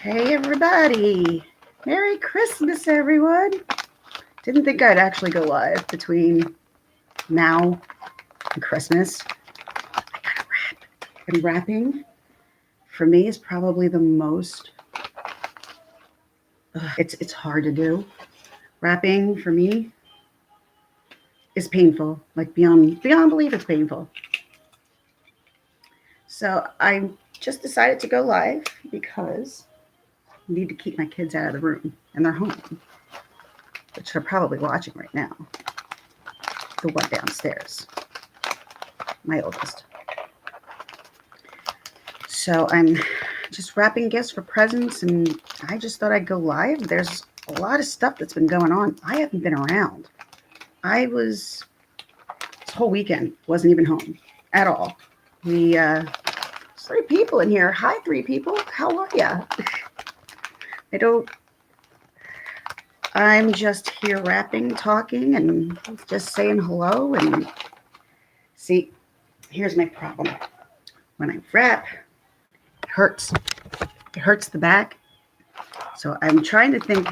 Hey, everybody. Merry Christmas, everyone. Didn't think I'd actually go live between now and Christmas. I gotta wrap. And wrapping, for me, is probably the most, it's hard to do. Wrapping, for me, is painful. Like, beyond belief, it's painful. So I just decided to go live because I need to keep my kids out of the room. And they're home, which they're probably watching right now. The one downstairs, my oldest. So I'm just wrapping gifts for presents, and I just thought I'd go live. There's a lot of stuff that's been going on. I haven't been around. I was this whole weekend wasn't even home at all. We 3 people in here. Hi, 3 people. How are ya? I don't. I'm just here rapping, talking, and just saying hello. And see, here's my problem. When I rap, it hurts. It hurts the back. So I'm trying to think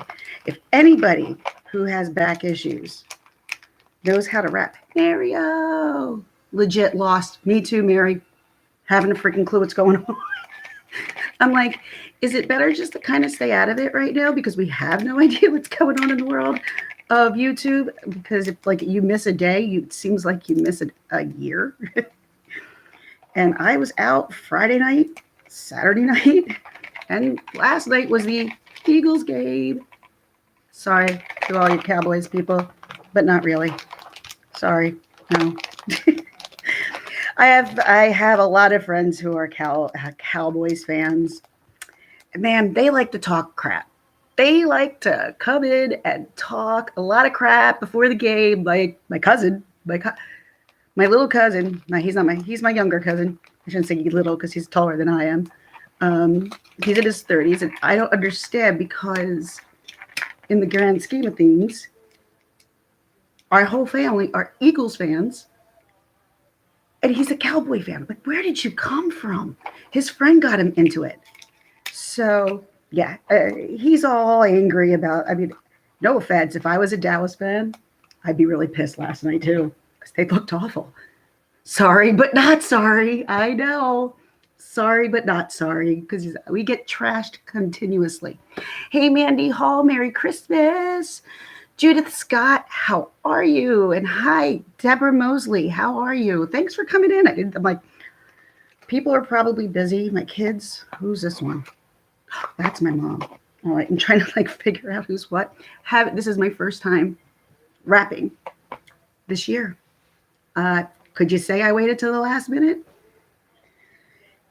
if anybody who has back issues knows how to rap. Mario, legit lost. Me too, Mary. Having a freaking clue what's going on. I'm like, is it better just to kind of stay out of it right now because we have no idea what's going on in the world of YouTube? Because if like you miss a day, it seems like you miss a year. And I was out Friday night, Saturday night, and last night was the Eagles game. Sorry to all you Cowboys people, but not really. Sorry, no. I have a lot of friends who are Cowboys fans. Man, they like to talk crap. They like to come in and talk a lot of crap before the game. Like my cousin, my little cousin. No, he's my younger cousin. I shouldn't say little because he's taller than I am. He's in his 30s, and I don't understand because, in the grand scheme of things, our whole family are Eagles fans, and he's a Cowboy fan. But where did you come from? His friend got him into it. So, yeah, he's all angry about, I mean, no offense. If I was a Dallas fan, I'd be really pissed last night, too, because they looked awful. Sorry, but not sorry. I know. Sorry, but not sorry, because we get trashed continuously. Hey, Mandy Hall, Merry Christmas. Judith Scott, how are you? And hi, Deborah Mosley, how are you? Thanks for coming in. I'm like, people are probably busy. My kids, who's this one? That's my mom. All right, I'm trying to like figure out who's what. This is my first time rapping this year. Could you say I waited till the last minute?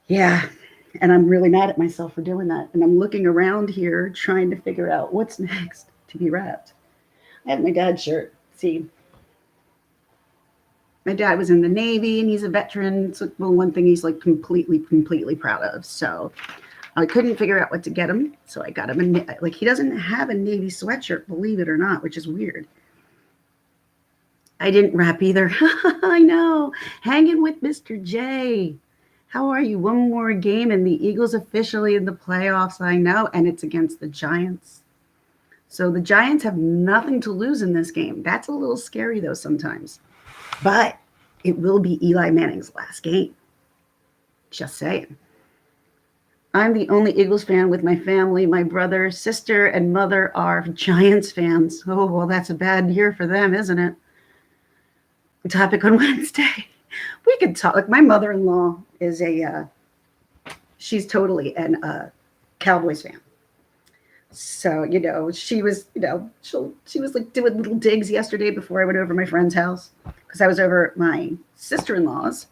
Yeah, and I'm really mad at myself for doing that. And I'm looking around here trying to figure out what's next to be rapped. I have my dad's shirt. See, my dad was in the Navy and he's a veteran. It's one thing he's like completely proud of. So I couldn't figure out what to get him. So I got him like he doesn't have a Navy sweatshirt, believe it or not, which is weird. I didn't rap either. I know. Hanging with Mr. J. How are you? One more game and the Eagles officially in the playoffs. I know. And it's against the Giants. So the Giants have nothing to lose in this game. That's a little scary, though, sometimes. But it will be Eli Manning's last game. Just saying. I'm the only Eagles fan with my family. My brother, sister, and mother are Giants fans. Oh, well, that's a bad year for them, isn't it? Topic on Wednesday. We could talk. Like my mother-in-law is she's totally an Cowboys fan. So, she was, she was like doing little digs yesterday before I went over to my friend's house because I was over at my sister-in-law's.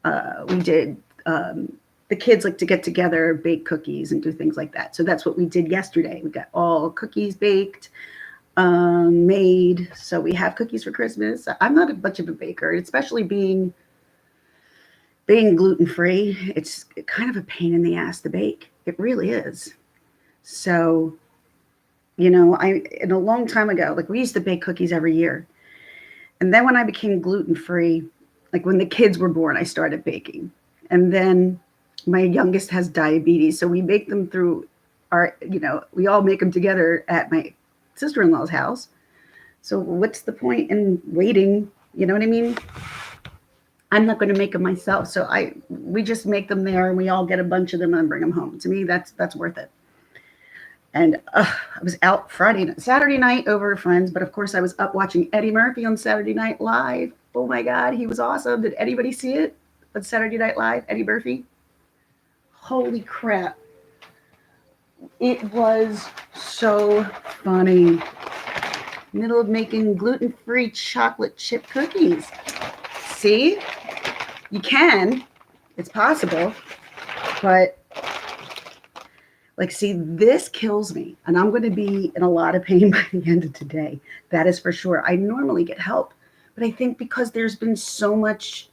We did, the kids like to get together, bake cookies and do things like that. So that's what we did yesterday. We got all cookies baked, made. So we have cookies for Christmas. I'm not a much of a baker, especially being gluten-free. It's kind of a pain in the ass to bake. It really is. So, in a long time ago, like we used to bake cookies every year. And then when I became gluten-free, like when the kids were born, I started baking. And then my youngest has diabetes. So we make them through are, we all make them together at my sister-in-law's house. So what's the point in waiting? You know what I mean? I'm not going to make them myself. So we just make them there and we all get a bunch of them and bring them home. To me, that's worth it. And I was out Saturday night over at friends, but of course I was up watching Eddie Murphy on Saturday Night Live. Oh my God, he was awesome. Did anybody see it on Saturday Night Live? Eddie Murphy? Holy crap. It was so funny. Middle of making gluten-free chocolate chip cookies. See? You can. It's possible. But see, this kills me, and I'm going to be in a lot of pain by the end of today. That is for sure. I normally get help, but I think because there's been so much,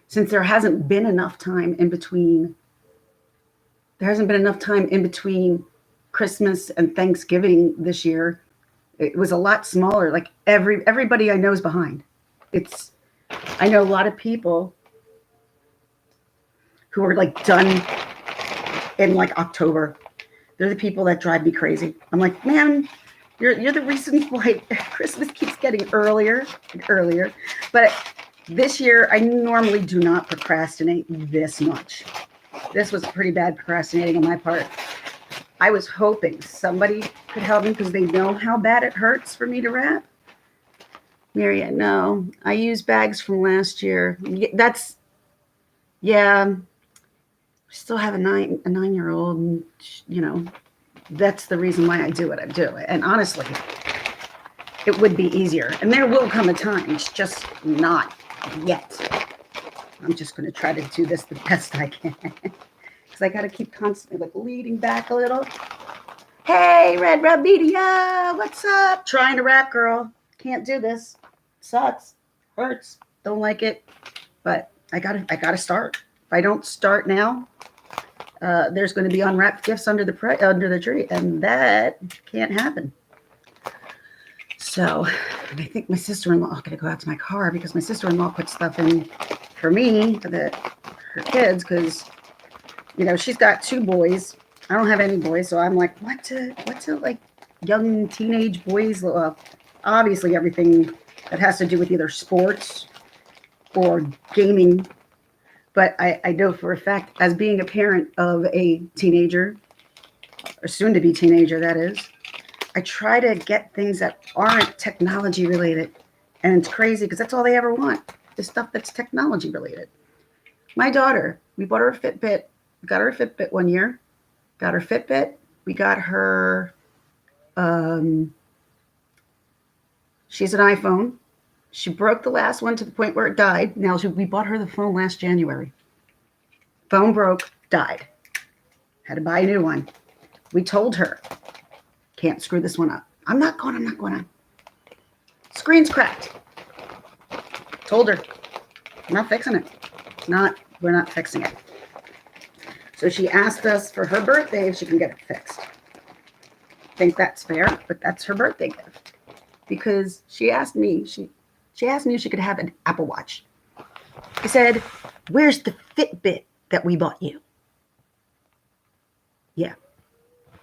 since there hasn't been enough time in between, Christmas and Thanksgiving this year. It was a lot smaller. Like everybody I know is behind. I know a lot of people who are done in October. They're the people that drive me crazy. I'm like, man, you're the reason why Christmas keeps getting earlier and earlier. But this year, I normally do not procrastinate this much. This was pretty bad procrastinating on my part. I was hoping somebody could help me because they know how bad it hurts for me to wrap. Marianne, no, I used bags from last year. Still have a 9-year-old, and that's the reason why I do what I do. And honestly, it would be easier. And there will come a time. It's just not yet. I'm just going to try to do this the best I can. Because I got to keep constantly leading back a little. Hey, Red Rub Media, what's up? Trying to rap, girl. Can't do this. Sucks. Hurts. Don't like it. But I gotta start. If I don't start now, there's going to be unwrapped gifts under the tree, and that can't happen. So I think my sister-in-law, I'm going to go out to my car because my sister-in-law put stuff in for me, for her kids, because, she's got 2 boys. I don't have any boys, so I'm like, what to young teenage boys? Well, obviously everything that has to do with either sports or gaming. But I know for a fact, as being a parent of a teenager, or soon-to-be teenager, that is, I try to get things that aren't technology related. And it's crazy because that's all they ever want, the stuff that's technology related. My daughter, we bought her a Fitbit. We got her a Fitbit one year. Got her Fitbit. We got her, she's an iPhone. She broke the last one to the point where it died. Now, we bought her the phone last January. Phone broke, died. Had to buy a new one. We told her, can't screw this one up. I'm not going. Screen's cracked. Told her, I'm not fixing it. We're not fixing it. So she asked us for her birthday if she can get it fixed. Think that's fair, but that's her birthday gift. Because she asked me, she asked me if she could have an Apple Watch. I said, where's the Fitbit that we bought you? Yeah.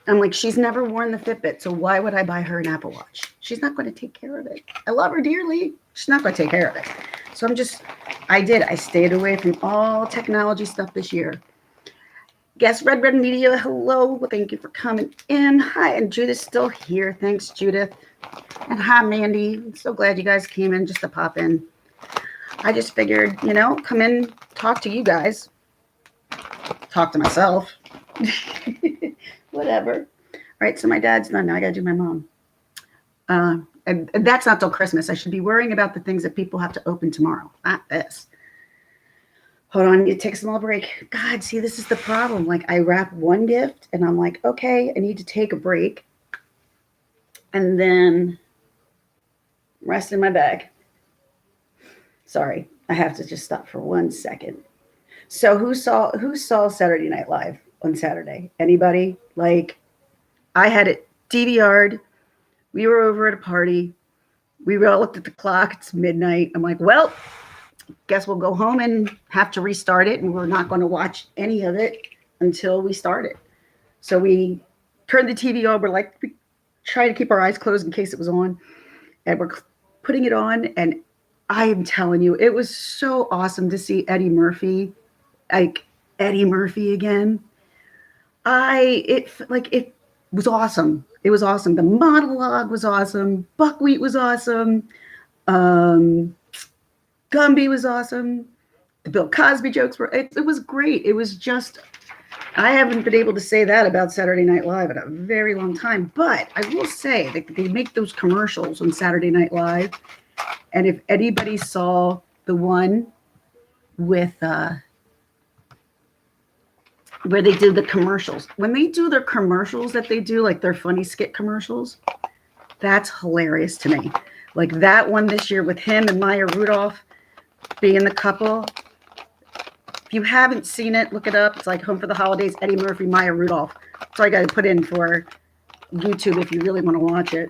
I'm like, she's never worn the Fitbit, so why would I buy her an Apple Watch? She's not going to take care of it. I love her dearly. She's not going to take care of it. So I stayed away from all technology stuff this year. Guess Red Media, hello. Well, thank you for coming in. Hi, and Judith's still here. Thanks, Judith. And hi, Mandy. I'm so glad you guys came in just to pop in. I just figured, come in, talk to you guys. Talk to myself. Whatever. All right, so my dad's done. Now I got to do my mom. And that's not till Christmas. I should be worrying about the things that people have to open tomorrow. Not this. Hold on, I need to take a small break. God, see, this is the problem. I wrap one gift, and I'm like, okay, I need to take a break. And then rest in my bag. Sorry, I have to just stop for 1 second. So who saw Saturday Night Live on Saturday? Anybody? I had it DVR'd. We were over at a party. We all looked at the clock. It's midnight. I'm like, well, guess we'll go home and have to restart it. And we're not going to watch any of it until we start it. So we turned the TV on. We're like trying to keep our eyes closed in case it was on. And we're putting it on. And I am telling you, it was so awesome to see Eddie Murphy, like Eddie Murphy again. It was awesome. It was awesome. The monologue was awesome. Buckwheat was awesome. Gumby was awesome. The Bill Cosby jokes were, it was great. It was just, I haven't been able to say that about Saturday Night Live in a very long time, but I will say that they make those commercials on Saturday Night Live. And if anybody saw the one with, where they did the commercials, when they do their commercials that they do, like their funny skit commercials, that's hilarious to me. Like that one this year with him and Maya Rudolph being the couple. If you haven't seen it, look it up. It's like Home for the Holidays, Eddie Murphy, Maya Rudolph. That's all I got to put in for YouTube if you really want to watch it.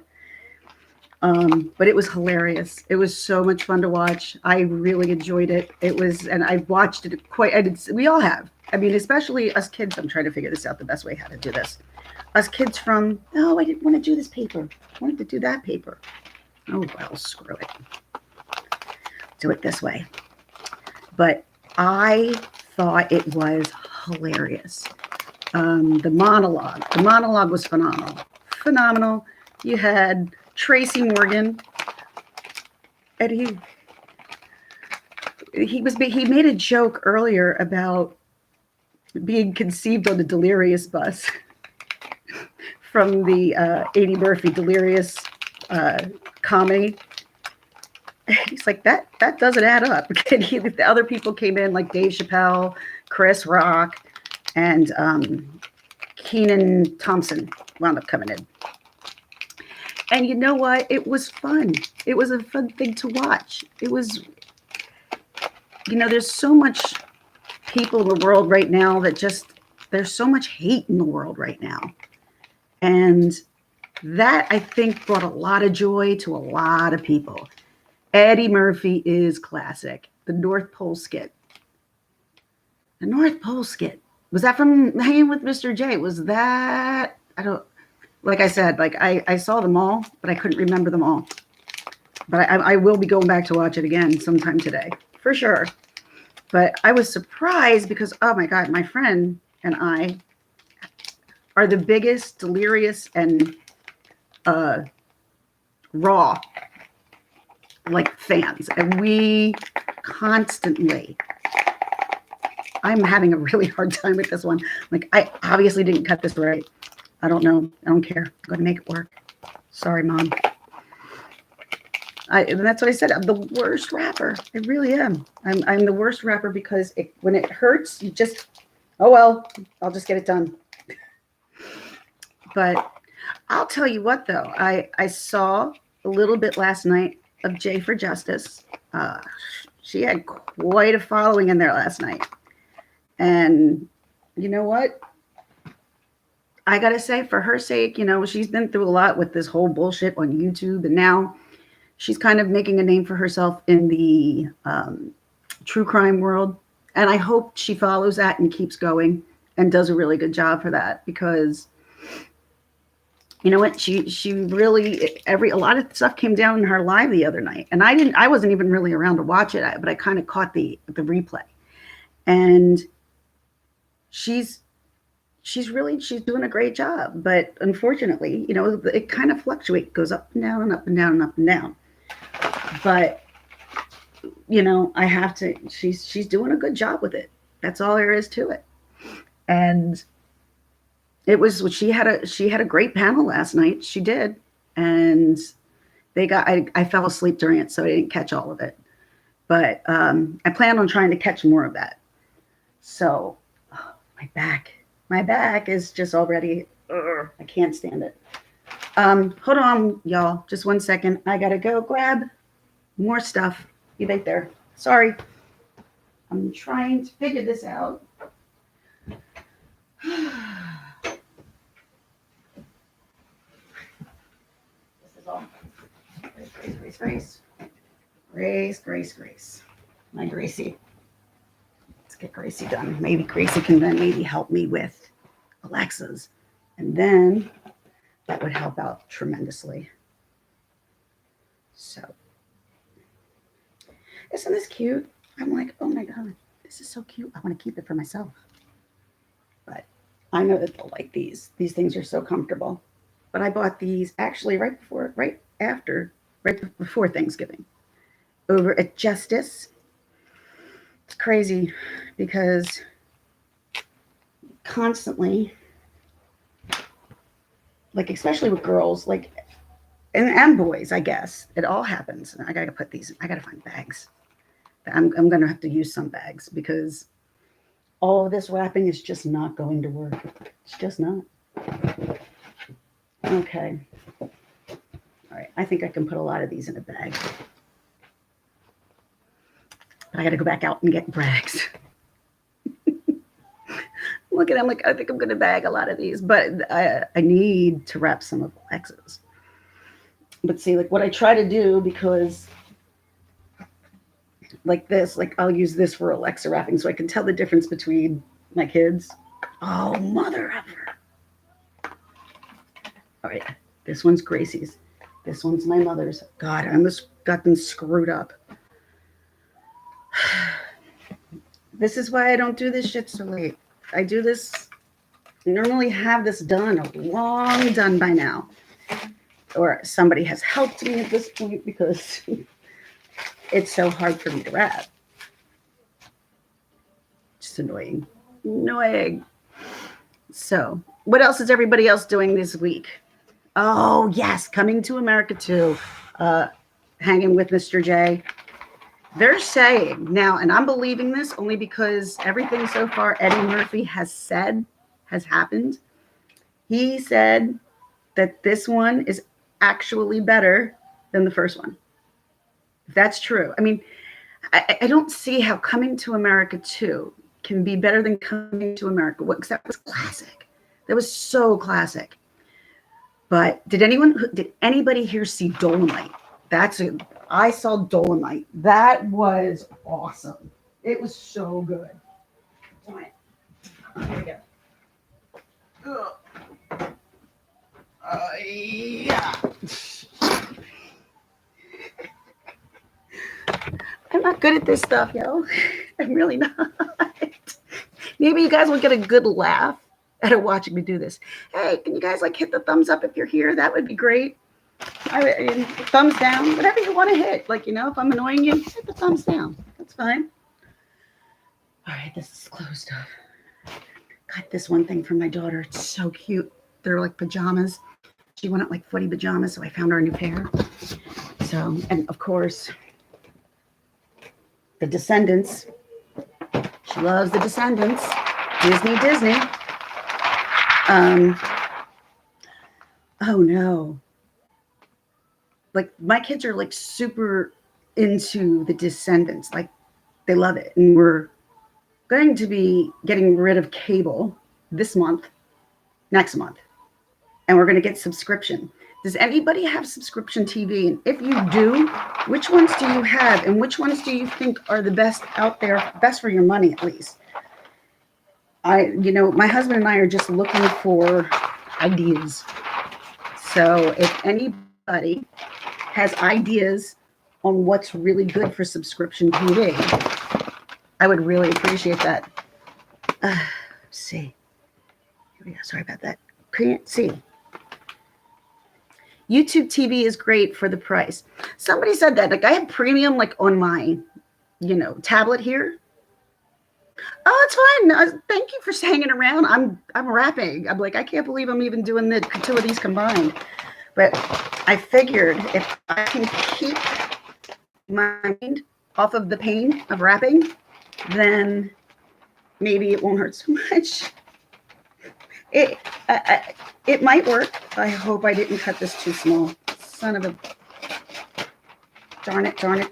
But it was hilarious. It was so much fun to watch. I really enjoyed it. It was, and I watched it we all have. I mean, especially us kids. I'm trying to figure this out, the best way how to do this. Us kids from, no, I didn't want to do this paper. I wanted to do that paper. Oh, well, screw it. Do it this way. But I thought it was hilarious. The monologue was phenomenal. You had Tracy Morgan, and he made a joke earlier about being conceived on the Delirious bus from the Eddie Murphy Delirious comedy. He's like, that doesn't add up. The other people came in, like Dave Chappelle, Chris Rock, and Kenan Thompson wound up coming in. And you know what? It was fun. It was a fun thing to watch. It was, there's so much people in the world right now that there's so much hate in the world right now. And that, I think, brought a lot of joy to a lot of people. Eddie Murphy is classic. The North Pole skit. The North Pole skit. Was that from Hanging with Mr. J? Was that, like I said, like I saw them all, but I couldn't remember them all. But I will be going back to watch it again sometime today, for sure. But I was surprised because, oh my God, my friend and I are the biggest Delirious and Raw like fans. And we constantly, I'm having a really hard time with this one. Like, I obviously didn't cut this right. I don't know. I don't care. I'm going to make it work. Sorry, Mom. And that's what I said. I'm the worst rapper. I really am. I'm the worst rapper because when it hurts, you just, oh, well, I'll just get it done. But I'll tell you what, though. I saw a little bit last night of Jay for Justice. She had quite a following in there last night. And you know what? I got to say, for her sake, she's been through a lot with this whole bullshit on YouTube. And now she's kind of making a name for herself in the true crime world. And I hope she follows that and keeps going and does a really good job for that. Because, you know what? She really, a lot of stuff came down in her live the other night. And I wasn't even really around to watch it, but I kind of caught the replay. And she's doing a great job, but unfortunately, it kind of fluctuates, goes up and down and up and down and up and down. But, I have to, she's doing a good job with it. That's all there is to it. And she had a great panel last night. She did. And I fell asleep during it, so I didn't catch all of it, but I plan on trying to catch more of that. So my back is just already, I can't stand it. Hold on, y'all. Just 1 second. I got to go grab more stuff. You right there. Sorry. I'm trying to figure this out. This is all. Grace. My Gracie. Let's get Gracie done. Maybe Gracie can then maybe help me with Alexa's And then that would help out tremendously. So, isn't this cute? I'm like, oh my God, this is so cute. I want to keep it for myself. But I know that they'll like these. These things are so comfortable. But I bought these actually right before Thanksgiving over at Justice. It's crazy because constantly, like especially with girls, like and boys, I guess it all happens. And I gotta put these. I gotta find bags. I'm gonna have to use some bags because all of this wrapping is just not going to work. It's just not. Okay. All right. I think I can put a lot of these in a bag. But I got to go back out and get bags. Look at them. Like, I think I'm going to bag a lot of these, but I need to wrap some of Alexa's. But see, like what I try to do, because like this, like I'll use this for Alexa wrapping so I can tell the difference between my kids. Oh, mother ever. All right. This one's Gracie's. This one's my mother's. God, I almost got them screwed up. This is why I don't do this shit so late. I do this, normally have this done, long done by now. Or somebody has helped me at this point because it's so hard for me to wrap. Just annoying. Annoying. So, what else is everybody else doing this week? Oh, yes, Coming to America 2. Hanging with Mr. J. They're saying now, and I'm believing this only because everything so far Eddie Murphy has said has happened. He said that this one is actually better than the first one. If that's true. I mean, I don't see how Coming to America 2 can be better than Coming to America 1, because that was classic. That was so classic. But did anybody here see Dolomite? I saw Dolomite. That was awesome. It was so good. All right. Here we go. Yeah. I'm not good at this stuff, yo. I'm really not. Maybe you guys will get a good laugh out of watching me do this. Hey, can you guys like hit the thumbs up if you're here? That would be great. Thumbs down, whatever you want to hit. Like, you know, if I'm annoying you, hit the thumbs down. That's fine. All right, this is closed off. Got this one thing from my daughter. It's so cute. They're like pajamas. She wanted like footy pajamas, so I found her a new pair. So, and of course, The Descendants. She loves The Descendants. Disney. Oh no. Like my kids are like super into The Descendants. Like they love it. And we're going to be getting rid of cable this month, next month. And we're going to get subscription. Does anybody have subscription TV? And if you do, which ones do you have? And which ones do you think are the best out there, best for your money at least? My husband and I are just looking for ideas. So if anybody has ideas on what's really good for subscription TV, I would really appreciate that. Let's see. Here we go. Sorry about that. Can't see. YouTube TV is great for the price. Somebody said that. Like I have premium like on my, tablet here. Oh, it's fine. Thank you for hanging around. I'm rapping. I'm like, I can't believe I'm even doing the two of these combined. But I figured if I can keep my mind off of the pain of rapping, then maybe it won't hurt so much. It might work. I hope I didn't cut this too small. Son of a... Darn it. I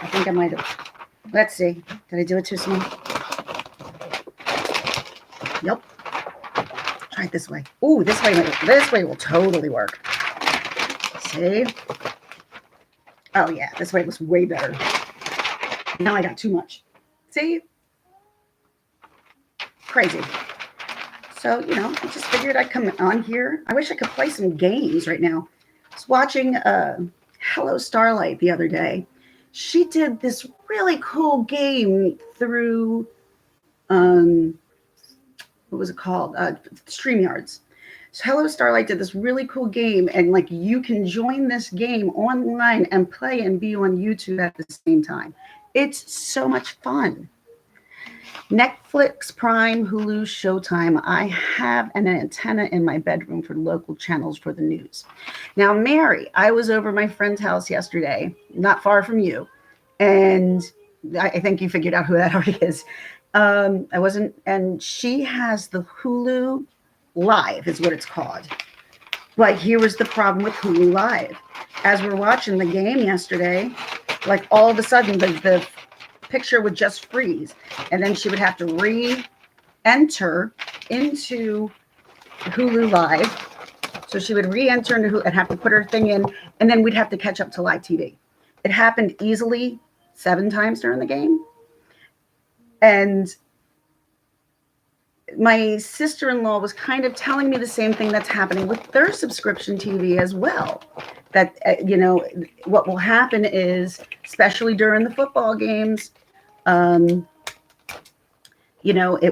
think I might have. Let's see. Did I do it too small? Yep. Try it this way. Ooh, this way will totally work. See? Oh yeah, this way was way better. Now I got too much. See? Crazy. So, I just figured I'd come on here. I wish I could play some games right now. I was watching Hello Starlight the other day. She did this really cool game through, what was it called? StreamYards. So Hello Starlight did this really cool game, and like you can join this game online and play and be on YouTube at the same time. It's so much fun. Netflix, Prime, Hulu, Showtime. I have an antenna in my bedroom for local channels for the news. Now, Mary, I was over my friend's house yesterday, not far from you, and I think you figured out who that already is. I wasn't, and she has the Hulu Live, is what it's called. But here was the problem with Hulu Live. As we're watching the game yesterday, like all of a sudden the picture would just freeze, and then she would have to re-enter into Hulu Live. So she would re-enter into Hulu and have to put her thing in, and then we'd have to catch up to live TV. It happened easily 7 times during the game. And my sister-in-law was kind of telling me the same thing that's happening with their subscription TV as well. That, what will happen is, especially during the football games, it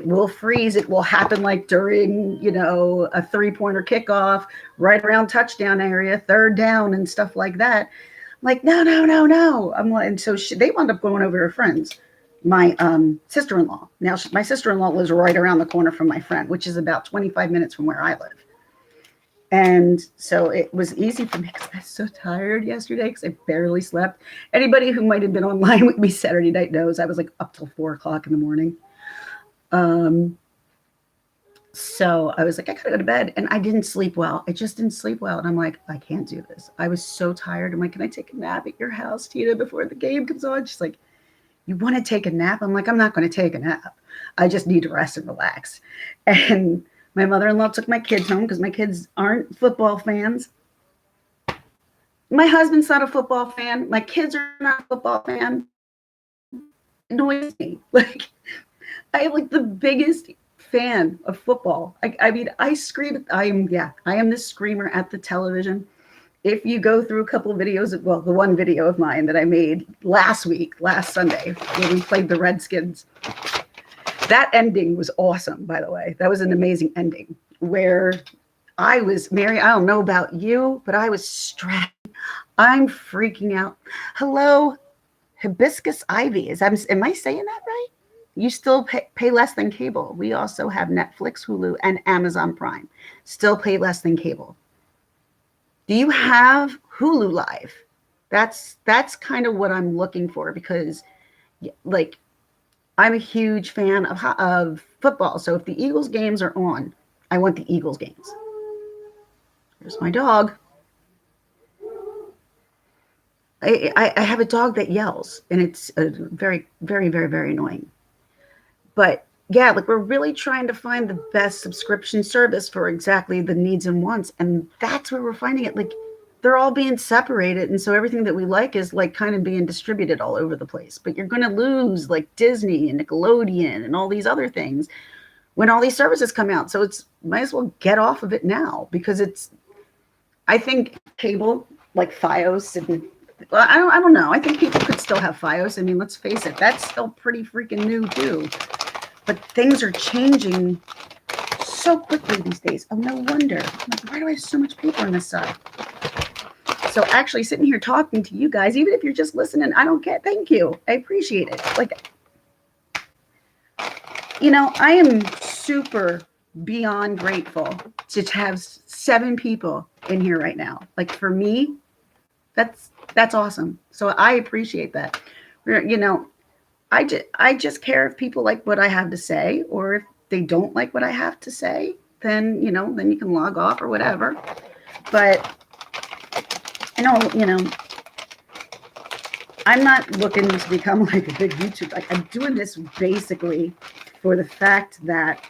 will freeze. It will happen like during, a 3-pointer kickoff, right around touchdown area, 3rd down and stuff like that. I'm like, no. I'm like, and so they wound up going over to her friends. My sister-in-law. Now, my sister-in-law lives right around the corner from my friend, which is about 25 minutes from where I live. And so it was easy for me because I was so tired yesterday because I barely slept. Anybody who might have been online with me Saturday night knows I was like up till 4 o'clock in the morning. So I was like, I gotta go to bed. And I didn't sleep well. I just didn't sleep well. And I'm like, I can't do this. I was so tired. I'm like, can I take a nap at your house, Tina, before the game comes on? She's like, you want to take a nap? I'm like, I'm not going to take a nap. I just need to rest and relax. And my mother-in-law took my kids home because my kids aren't football fans. My husband's not a football fan. My kids are not a football fan. It annoys me. Like, I am like the biggest fan of football. I mean, I scream. I am this screamer at the television. If you go through a couple of videos, the one video of mine that I made last Sunday, where we played the Redskins, that ending was awesome, by the way. That was an amazing ending where I was, Mary, I don't know about you, but I was stressed. I'm freaking out. Hello, Hibiscus Ivy. Am I saying that right? You still pay less than cable. We also have Netflix, Hulu, and Amazon Prime. Still pay less than cable. Do you have Hulu Live? That's kind of what I'm looking for because, like, I'm a huge fan of football. So if the Eagles games are on, I want the Eagles games. There's my dog. I have a dog that yells, and it's very, very, very, very annoying. But yeah, like we're really trying to find the best subscription service for exactly the needs and wants. And that's where we're finding it. Like they're all being separated. And so everything that we like is like kind of being distributed all over the place. But you're going to lose like Disney and Nickelodeon and all these other things when all these services come out. So it's might as well get off of it now because I think cable like Fios and I don't know. I think people could still have Fios. I mean, let's face it, that's still pretty freaking new too. But things are changing so quickly these days. Oh, no wonder. Like, why do I have so much paper on this side? So actually sitting here talking to you guys, even if you're just listening, thank you. I appreciate it. Like, I am super beyond grateful to have 7 people in here right now. Like for me, that's awesome. So I appreciate that. I just care if people like what I have to say, or if they don't like what I have to say, then you can log off or whatever. But I'm not looking to become like a big YouTube. Like I'm doing this basically for the fact that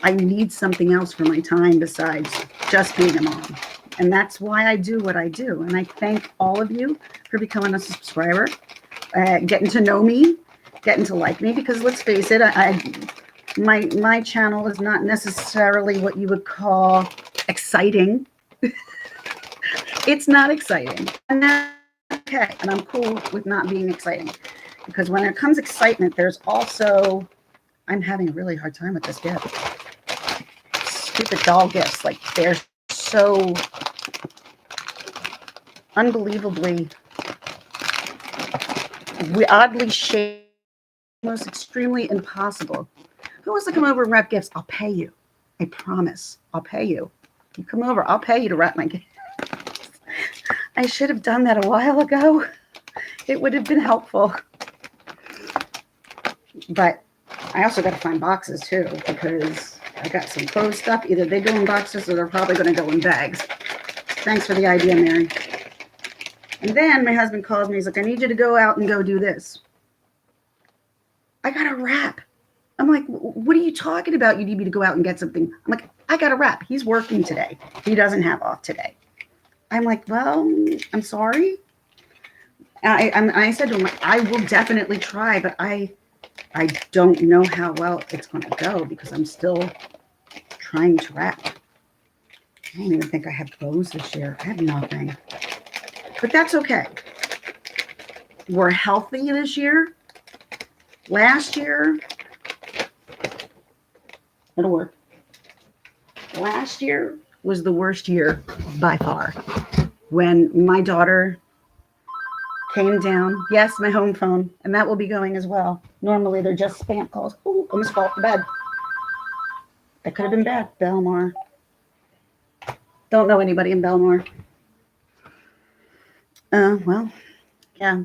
I need something else for my time besides just being a mom. And that's why I do what I do. And I thank all of you for becoming a subscriber. Getting to know me, getting to like me, because let's face it, My channel is not necessarily what you would call exciting. It's not exciting, and that's okay. And I'm cool with not being exciting, because when it comes excitement, there's also, I'm having a really hard time with this gift. Stupid doll gifts, like they're so unbelievably oddly shaped, most extremely impossible. Who wants to come over and wrap gifts? I'll pay you. I promise. I'll pay you. You come over, I'll pay you to wrap my gift. I should have done that a while ago. It would have been helpful. But I also got to find boxes too, because I got some clothes stuff. Either they go in boxes or they're probably going to go in bags. Thanks for the idea, Mary. And then my husband calls me. He's like, I need you to go out and go do this. I got to wrap. I'm like, what are you talking about? You need me to go out and get something. I'm like, I got to wrap. He's working today. He doesn't have off today. I'm like, well, I'm sorry. I said to him, I will definitely try, but I don't know how well it's going to go because I'm still trying to wrap. I don't even think I have bows this year. I have nothing. But that's okay. We're healthy this year. Last year, it'll work. Last year was the worst year by far. When my daughter came down, yes, my home phone, and that will be going as well. Normally they're just spam calls. Ooh, almost fall off the bed. That could have been bad. Belmar. Don't know anybody in Belmar. Well, yeah.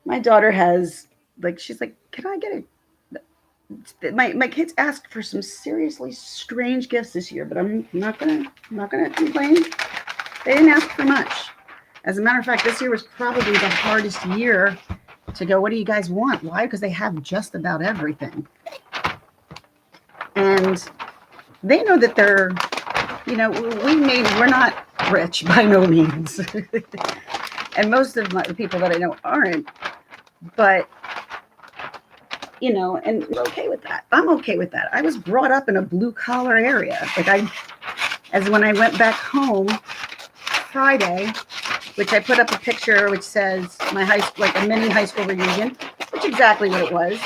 My daughter has, like, she's like, can I get it? My kids asked for some seriously strange gifts this year, but I'm not gonna complain. They didn't ask for much. As a matter of fact, this year was probably the hardest year to go, what do you guys want? Why? Because they have just about everything. And they know that they're, we're not rich by no means. And most of the people that I know aren't. But, and we're okay with that. I'm okay with that. I was brought up in a blue collar area. As when I went back home Friday, which I put up a picture which says my high school, like a mini high school reunion, which is exactly what it was.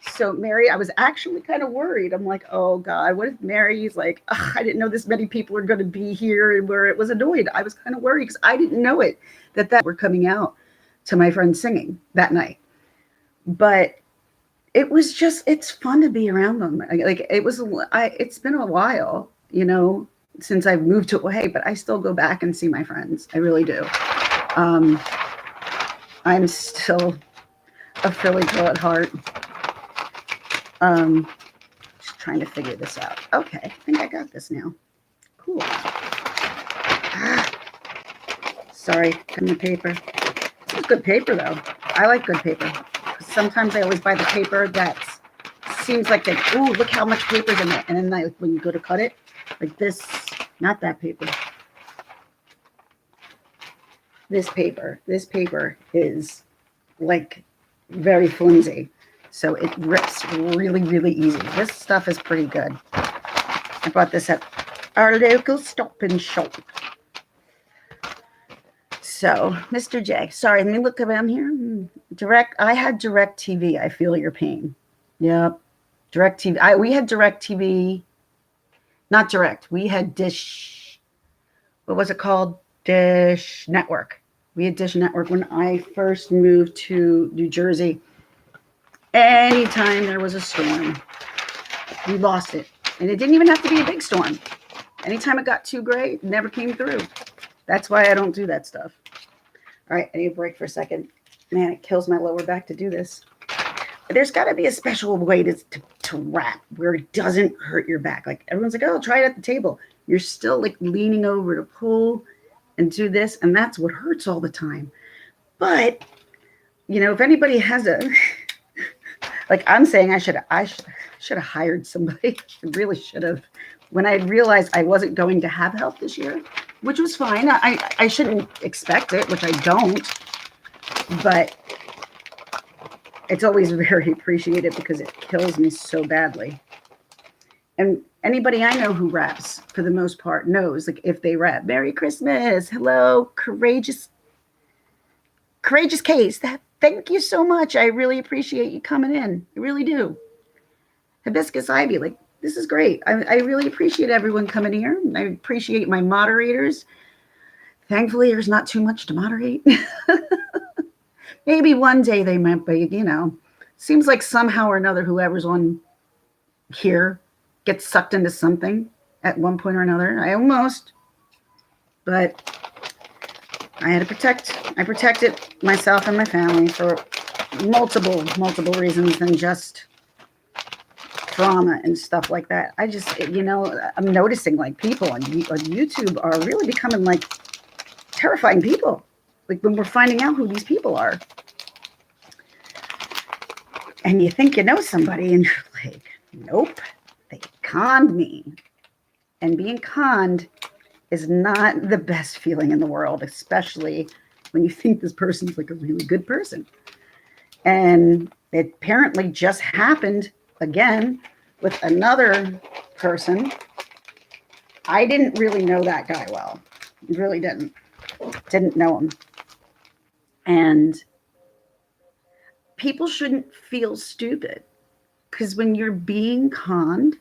So Mary, I was actually kind of worried. I'm like, oh God, what if Mary's like, I didn't know this many people are going to be here, and where it was annoyed. I was kind of worried because I didn't know it, that were coming out to my friends singing that night. But it was just, it's fun to be around them. Like it's been a while, since I've moved to Hawaii, but I still go back and see my friends. I really do. I'm still a Philly girl at heart. Just trying to figure this out. Okay, I think I got this now. Cool. Sorry, cutting the paper. This is good paper though. I like good paper. Sometimes I always buy the paper that seems like look how much paper's in it. And then when you go to cut it, like this, not that paper. This paper is like very flimsy. So it rips really, really easy. This stuff is pretty good. I bought this at our local Stop and Shop. So, Mr. J, sorry, let me look around here. I had DirecTV. I feel your pain. Yep. DirecTV. We had DirecTV. Not Direct. We had Dish. What was it called? Dish Network. We had Dish Network when I first moved to New Jersey. Anytime there was a storm, we lost it. And it didn't even have to be a big storm. Anytime it got too gray, it never came through. That's why I don't do that stuff. All right, I need a break for a second. Man, it kills my lower back to do this. There's got to be a special way to wrap where it doesn't hurt your back. Like everyone's like, oh, try it at the table. You're still like leaning over to pull and do this. And that's what hurts all the time. But, if anybody has like I'm saying, I should have hired somebody. I really should have. When I realized I wasn't going to have help this year, which was fine. I shouldn't expect it, which I don't. But it's always very appreciated because it kills me so badly. And anybody I know who raps, for the most part, knows like if they rap, "Merry Christmas, hello, courageous case." That thank you so much. I really appreciate you coming in. I really do. Hibiscus Ivy, like this is great. I really appreciate everyone coming here. I appreciate my moderators. Thankfully, there's not too much to moderate. Maybe one day they might be, seems like somehow or another, whoever's on here gets sucked into something at one point or another. I almost, but I had to I protected myself and my family for multiple reasons than just drama and stuff like that. I just, I'm noticing like people on YouTube are really becoming like terrifying people. Like when we're finding out who these people are. And you think you know somebody and you're like, nope, they conned me. And being conned is not the best feeling in the world, especially when you think this person's like a really good person. And it apparently just happened again with another person. I didn't really know that guy well. Really didn't know him. And people shouldn't feel stupid because when you're being conned,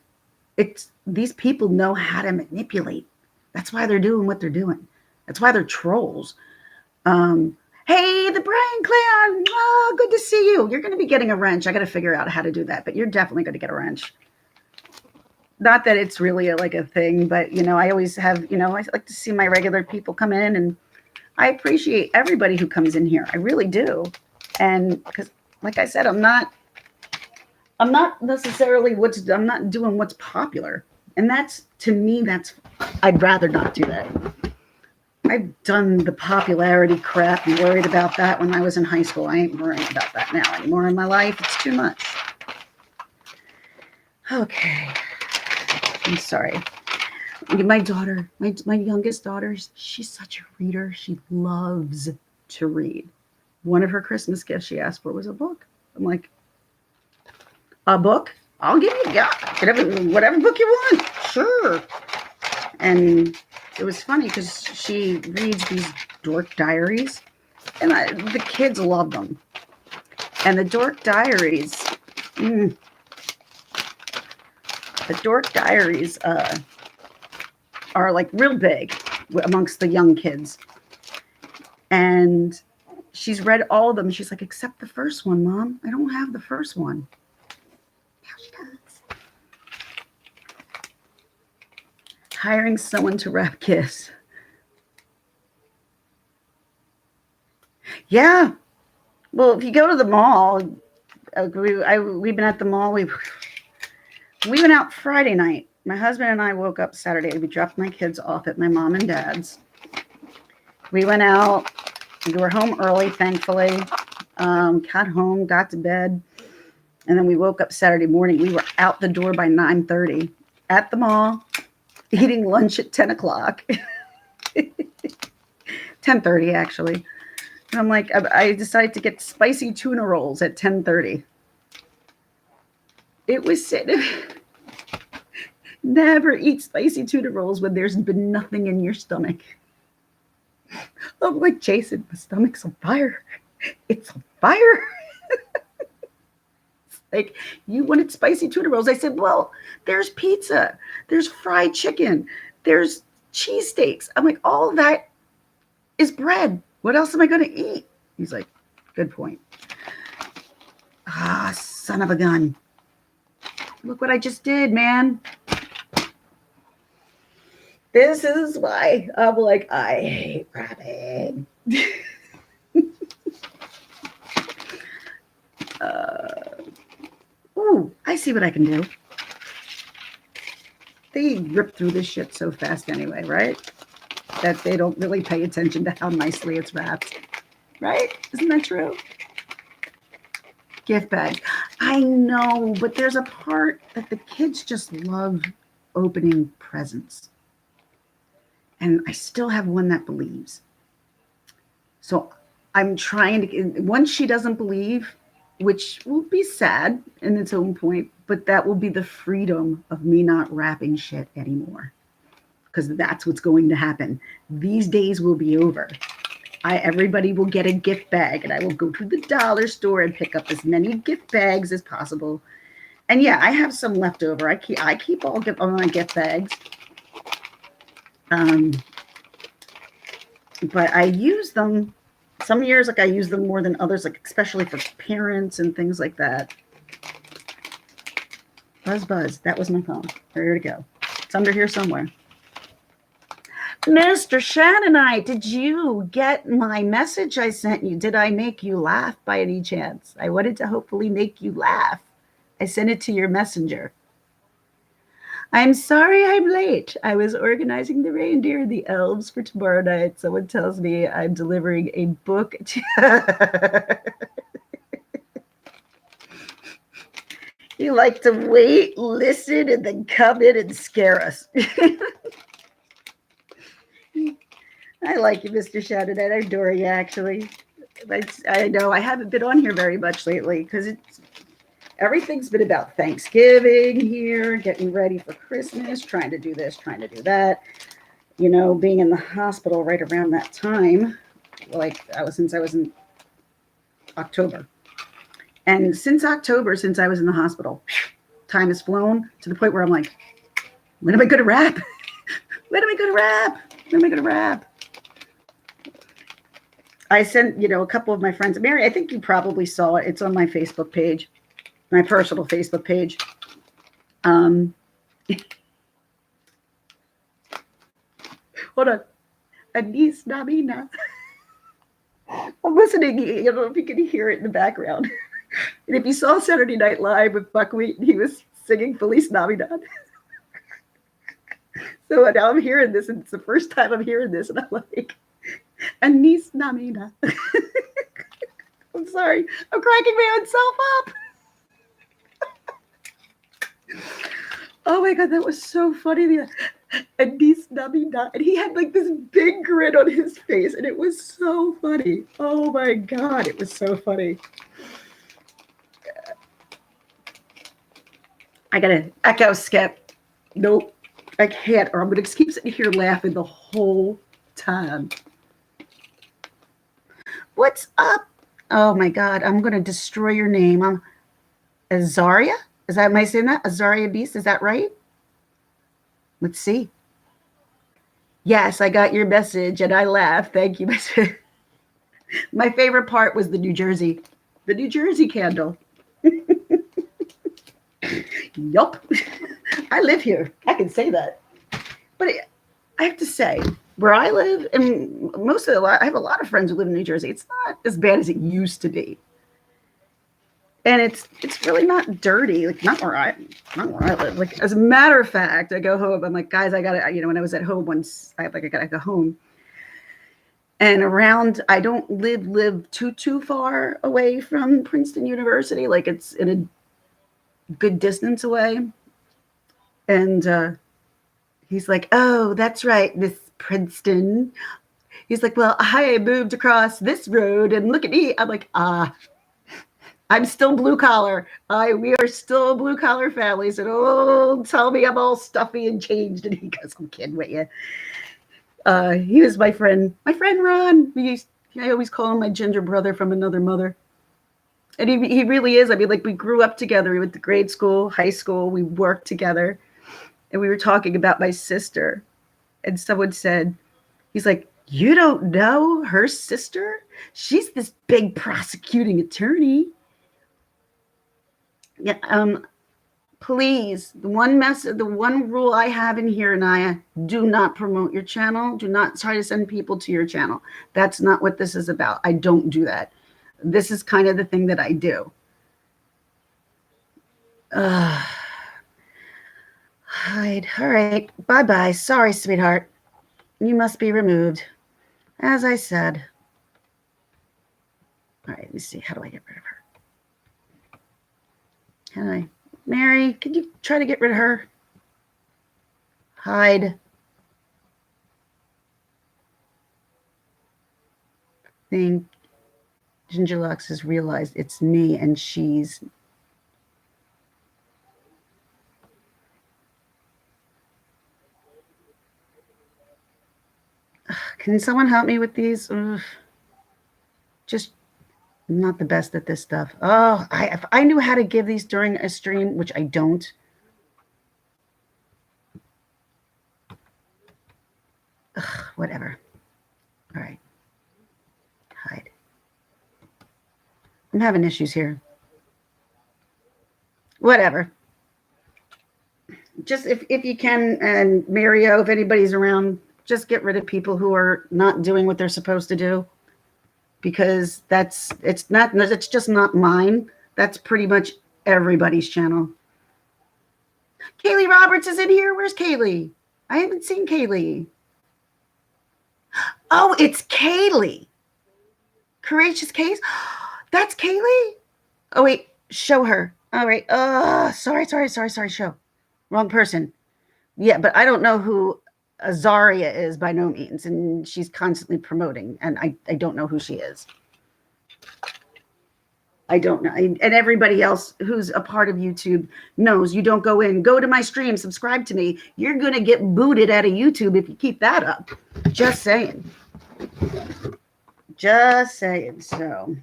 these people know how to manipulate. That's why they're doing what they're doing. That's why they're trolls. Hey, the Brian Clan. Oh, good to see you. You're going to be getting a wrench. I got to figure out how to do that, but you're definitely going to get a wrench. Not that it's really a thing, but, I always have, I like to see my regular people come in, and I appreciate everybody who comes in here. I really do. And because, like I said, I'm not necessarily I'm not doing what's popular. And to me, I'd rather not do that. I've done the popularity crap and worried about that when I was in high school. I ain't worrying about that now anymore in my life. It's too much. Okay. I'm sorry. My daughter, my youngest daughter, she's such a reader. She loves to read. One of her Christmas gifts she asked for was a book. I'm like, a book? I'll give you whatever book you want. Sure. And it was funny because she reads these dork diaries, and the kids love them. And the dork diaries, are like real big amongst the young kids. And she's read all of them. She's like, except the first one, Mom. I don't have the first one. Now she does. Hiring someone to wrap gifts. Yeah. Well, if you go to the mall, we've been at the mall. We went out Friday night. My husband and I woke up Saturday. We dropped my kids off at my mom and dad's. We went out. We were home early, thankfully. Got home, got to bed. And then we woke up Saturday morning. We were out the door by 9:30 at the mall, eating lunch at 10 o'clock. 10:30, actually. And I'm like, I decided to get spicy tuna rolls at 10:30. It was sitting. Never eat spicy tuna rolls when there's been nothing in your stomach. I'm like, Jason, my stomach's on fire. It's on fire. Like, you wanted spicy tuna rolls. I said, well, there's pizza. There's fried chicken. There's cheesesteaks. I'm like, all that is bread. What else am I going to eat? He's like, good point. Ah, son of a gun. Look what I just did, man. This is why I'm like, I hate rapping. I see what I can do. They rip through this shit so fast anyway, right? That they don't really pay attention to how nicely it's wrapped. Right? Isn't that true? Gift bag. I know, but there's a part that the kids just love opening presents. And I still have one that believes. So I'm trying to, once she doesn't believe, which will be sad in its own point, but that will be the freedom of me not wrapping shit anymore. Because that's what's going to happen. These days will be over. Everybody will get a gift bag, and I will go to the dollar store and pick up as many gift bags as possible. And yeah, I have some left over. I keep all my gift bags. But I use them. Some years, like I use them more than others, like especially for parents and things like that. Buzz, buzz. That was my phone. There to go. It's under here somewhere. Mr. Shannonite, did you get my message I sent you? Did I make you laugh by any chance? I wanted to hopefully make you laugh. I sent it to your messenger. I'm sorry I'm late. I was organizing the reindeer and the elves for tomorrow night. Someone tells me I'm delivering a book to... You like to wait, listen, and then come in and scare us. I like you, Mr. Shannonite. I adore you, actually. I know I haven't been on here very much lately because everything's been about Thanksgiving here, getting ready for Christmas, trying to do this, trying to do that. You know, being in the hospital right around that time, like since I was in October. And since October, since I was in the hospital, time has flown to the point where I'm like, when am I going to wrap? When am I going to wrap? When am I going to wrap? I sent, a couple of my friends. Mary, I think you probably saw it. It's on my Facebook page, my personal Facebook page. Hold on. Anis Namina. I'm listening. I don't know if you can hear it in the background. And if you saw Saturday Night Live with Buckwheat, he was singing Feliz Navidad. So now I'm hearing this, and it's the first time I'm hearing this, and I'm like, Anis Namina. I'm sorry. I'm cracking my own self up. Oh my God, that was so funny. Anis Namina. And he had like this big grin on his face, and it was so funny. Oh my God, it was so funny. I gotta echo skip. Nope, I can't, or I'm gonna keep sitting here laughing the whole time. What's up? Oh my God, I'm gonna destroy your name. I'm Azaria? Am I saying that? Azaria Beast, is that right? Let's see. Yes, I got your message and I laughed. Thank you. My favorite part was the New Jersey candle. Yup. I live here. I can say that. But I have to say, where I live, and I have a lot of friends who live in New Jersey. It's not as bad as it used to be. And it's really not dirty. Like not where I live. Like as a matter of fact, I go home. I'm like, guys, I gotta, when I was at home once, I gotta go home. And I don't live too far away from Princeton University. Like it's in a good distance away. And he's like, oh, that's right, Miss Princeton. He's like, well, I moved across this road and look at me. I'm like, I'm still blue collar. We are still a blue collar family. So don't tell me I'm all stuffy and changed. And he goes, I'm kidding with you. He was my friend Ron. I always call him my ginger brother from another mother. And he really is. I mean, like we grew up together. We went to grade school, high school. We worked together. And we were talking about my sister. And someone said, he's like, you don't know her sister? She's this big prosecuting attorney. Yeah, please, the one rule I have in here, Naya, do not promote your channel. Do not try to send people to your channel. That's not what this is about. I don't do that. This is kind of the thing that I do. Hide. All right. Bye-bye. Sorry, sweetheart. You must be removed. As I said. All right, let me see. How do I get rid of her? Mary, could you try to get rid of her? Hide. Thank Ginger Lux has realized it's me and she's... Can someone help me with these? Ugh. Just not the best at this stuff. Oh, if I knew how to give these during a stream, which I don't. Ugh, whatever. All right. Hide. I'm having issues here. Whatever. Just if you can, and Mario, if anybody's around, just get rid of people who are not doing what they're supposed to do, because it's just not mine. That's pretty much everybody's channel. Kaylee Roberts is in here. Where's Kaylee? I haven't seen Kaylee. Oh, it's Kaylee. Courageous Case. That's Kaylee. Oh wait, show her. All right. Sorry. Show. Wrong person. Yeah, but I don't know who Azaria is by no means, and she's constantly promoting, and I don't know who she is. I don't know. And everybody else who's a part of YouTube knows you don't go to my stream, subscribe to me. You're going to get booted out of YouTube if you keep that up. Just saying. Just saying. So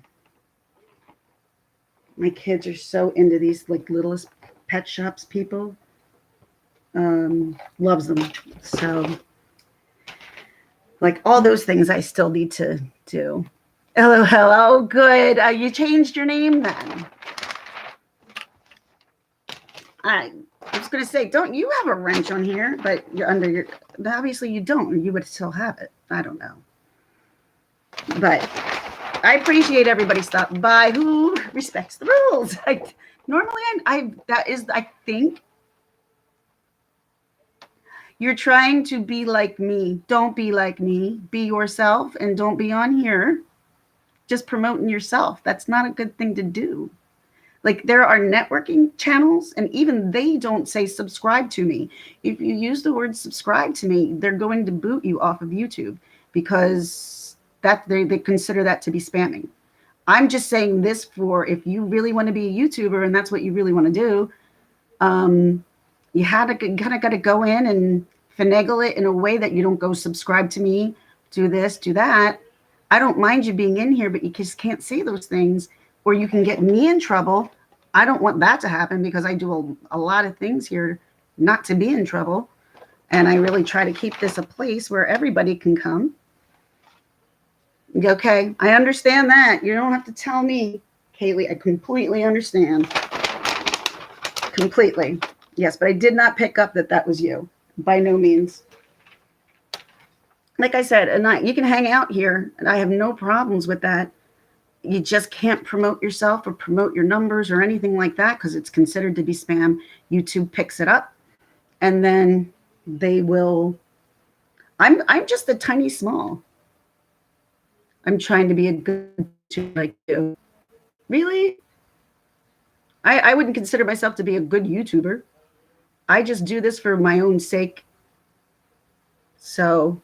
my kids are so into these like littlest pet shops people. Loves them. So like all those things I still need to do. Hello. Good. You changed your name then. I was going to say, don't you have a wrench on here? But you're under your... Obviously you don't, or you would still have it. I don't know. But I appreciate everybody stopping by who respects the rules. Normally, I think you're trying to be like me. Don't be like me. Be yourself, and don't be on here just promoting yourself. That's not a good thing to do. Like, there are networking channels, and even they don't say subscribe to me. If you use the word subscribe to me, they're going to boot you off of YouTube, because that they consider that to be spamming. I'm just saying this for if you really want to be a YouTuber and that's what you really want to do, you kind of got to go in and finagle it in a way that you don't go subscribe to me, do this, do that. I don't mind you being in here, but you just can't say those things, or you can get me in trouble. I don't want that to happen, because I do a lot of things here not to be in trouble. And I really try to keep this a place where everybody can come. Okay, I understand that. You don't have to tell me, Kaylee. I completely understand. Completely. Yes, but I did not pick up that was you. By no means. Like I said, you can hang out here, and I have no problems with that. You just can't promote yourself or promote your numbers or anything like that, because it's considered to be spam. YouTube picks it up, and then they will... I'm just a tiny small. I'm trying to be a good YouTuber like you. Really? I wouldn't consider myself to be a good YouTuber. I just do this for my own sake. So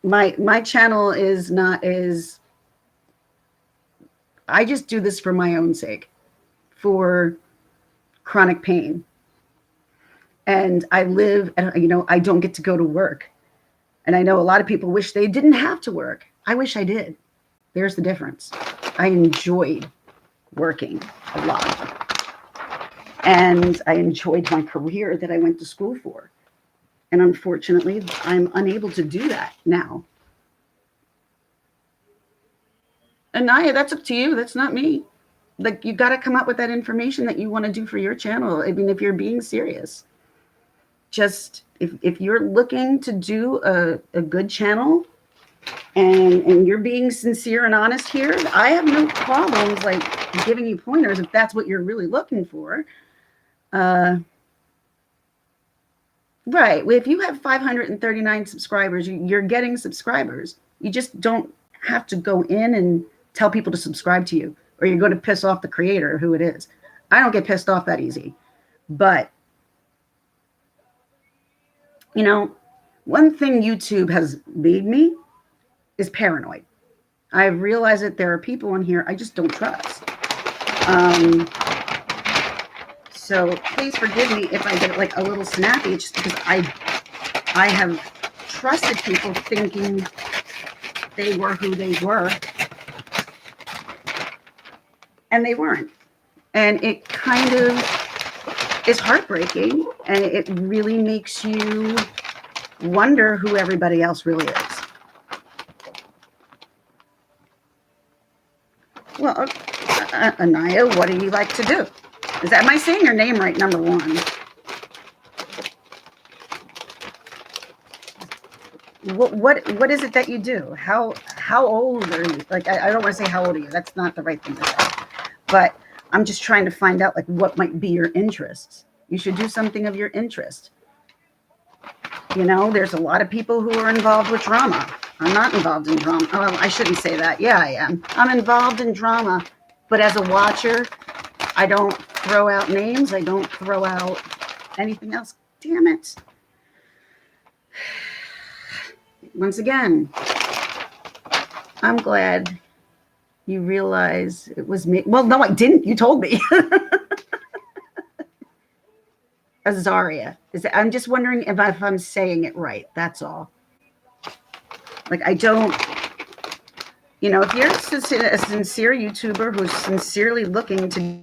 my channel is not as... I just do this for my own sake, for chronic pain. And I live, I don't get to go to work. And I know a lot of people wish they didn't have to work. I wish I did. There's the difference. I enjoyed working a lot. And I enjoyed my career that I went to school for. And unfortunately, I'm unable to do that now. Anaya, that's up to you. That's not me. Like, you got to come up with that information that you want to do for your channel. I mean, if you're being serious, just if you're looking to do a good channel, and you're being sincere and honest here, I have no problems like giving you pointers if that's what you're really looking for. Right. Well, if you have 539 subscribers, you're getting subscribers. You just don't have to go in and tell people to subscribe to you, or you're going to piss off the creator, who it is. I don't get pissed off that easy. But, one thing YouTube has made me is paranoid. I realize that there are people in here I just don't trust. Um, so please forgive me if I get like a little snappy. It's just because I have trusted people thinking they were who they were, and they weren't. And it kind of is heartbreaking, and it really makes you wonder who everybody else really is. Well, Anaya, what do you like to do? Am I saying your name right? Number one. What is it that you do? How old are you? Like I don't want to say how old are you. That's not the right thing to say. But I'm just trying to find out like what might be your interests. You should do something of your interest. You know, there's a lot of people who are involved with drama. I'm not involved in drama. Oh, I shouldn't say that. Yeah, I am. I'm involved in drama, but as a watcher, I don't throw out names. I don't throw out anything else. Damn it. Once again, I'm glad you realize it was me. Well, no, I didn't. You told me. Azaria. I'm just wondering if I'm saying it right. That's all. Like, I don't, if you're a sincere YouTuber who's sincerely looking to